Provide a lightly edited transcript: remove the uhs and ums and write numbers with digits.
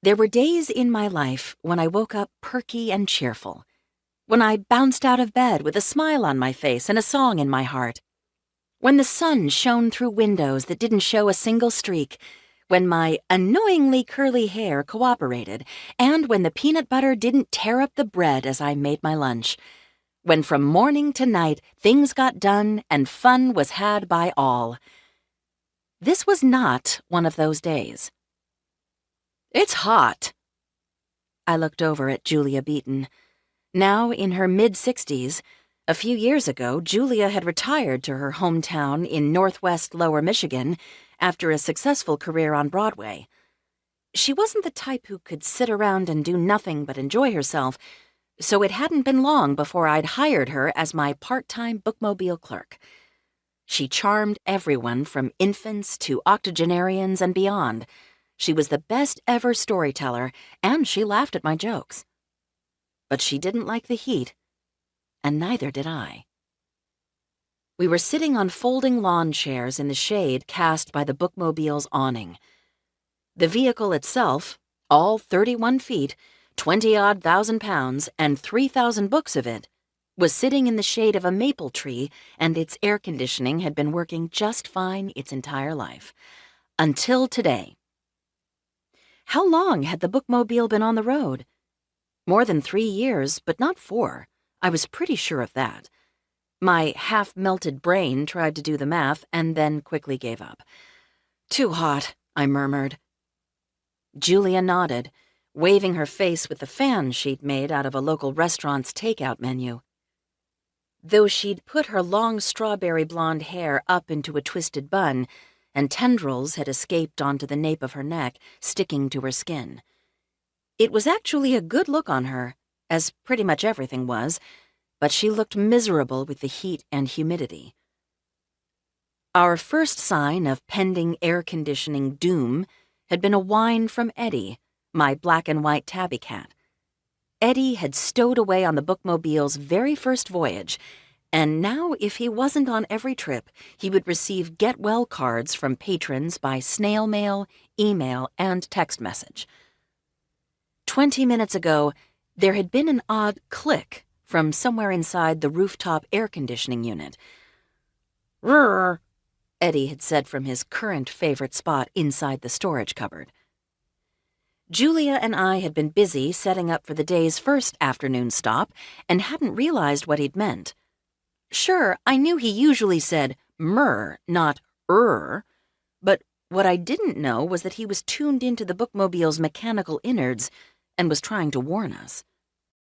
There were days in my life when I woke up perky and cheerful, when I bounced out of bed with a smile on my face and a song in my heart, when the sun shone through windows that didn't show a single streak, when my annoyingly curly hair cooperated, and when the peanut butter didn't tear up the bread as I made my lunch, when from morning to night things got done and fun was had by all. This was not one of those days. "It's hot." I looked over at Julia Beaton. Now in her mid-60s, a few years ago, Julia had retired to her hometown in northwest Lower Michigan after a successful career on Broadway. She wasn't the type who could sit around and do nothing but enjoy herself, so it hadn't been long before I'd hired her as my part-time bookmobile clerk. She charmed everyone from infants to octogenarians and beyond. She was the best ever storyteller, and she laughed at my jokes. But she didn't like the heat, and neither did I. We were sitting on folding lawn chairs in the shade cast by the bookmobile's awning. The vehicle itself, all 31 feet, 20-odd thousand pounds, and 3,000 books of it, was sitting in the shade of a maple tree, and its air conditioning had been working just fine its entire life. Until today. How long had the bookmobile been on the road? More than 3 years, but not 4. I was pretty sure of that. My half-melted brain tried to do the math and then quickly gave up. "Too hot," I murmured. Julia nodded, waving her face with the fan she'd made out of a local restaurant's takeout menu. Though she'd put her long strawberry blonde hair up into a twisted bun, and tendrils had escaped onto the nape of her neck, sticking to her skin. It was actually a good look on her, as pretty much everything was, but she looked miserable with the heat and humidity. Our first sign of pending air conditioning doom had been a whine from Eddie, my black and white tabby cat. Eddie had stowed away on the bookmobile's very first voyage, and now if he wasn't on every trip, he would receive get-well cards from patrons by snail mail, email, and text message. 20 minutes ago, there had been an odd click from somewhere inside the rooftop air conditioning unit. "Rrrr," Eddie had said from his current favorite spot inside the storage cupboard. Julia and I had been busy setting up for the day's first afternoon stop and hadn't realized what he'd meant. Sure, I knew he usually said "mrr," not but what I didn't know was that he was tuned into the bookmobile's mechanical innards and was trying to warn us.